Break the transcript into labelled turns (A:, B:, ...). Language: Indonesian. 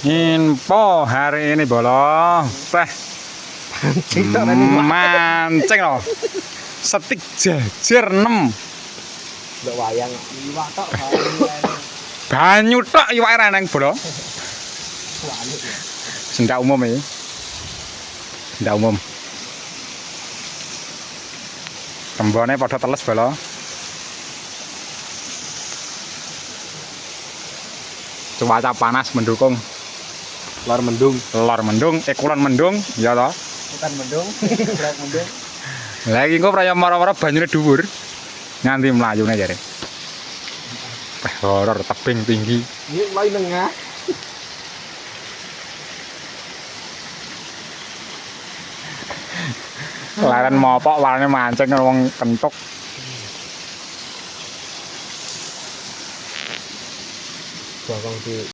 A: Info hari ini bolo. Teh. Mancing loh. Setik jajar 6.
B: Ndak wayang iwak tok
A: Banyu tok iwake reneng bolo. Sendak umum ya. Sendak umum. Tembone padha teles bolo. Cuaca panas mendukung.
B: lor mendung
A: Kulon mendung, ya toh.
B: bukan mendung blok mendung
A: Lagi engko praya mara-mara banyune dhuwur. Nganti mlayune jare. Horor tebing tinggi.
B: iki mulai nengah
A: Laren mopok warnane mancing wong kentuk.
B: bokong di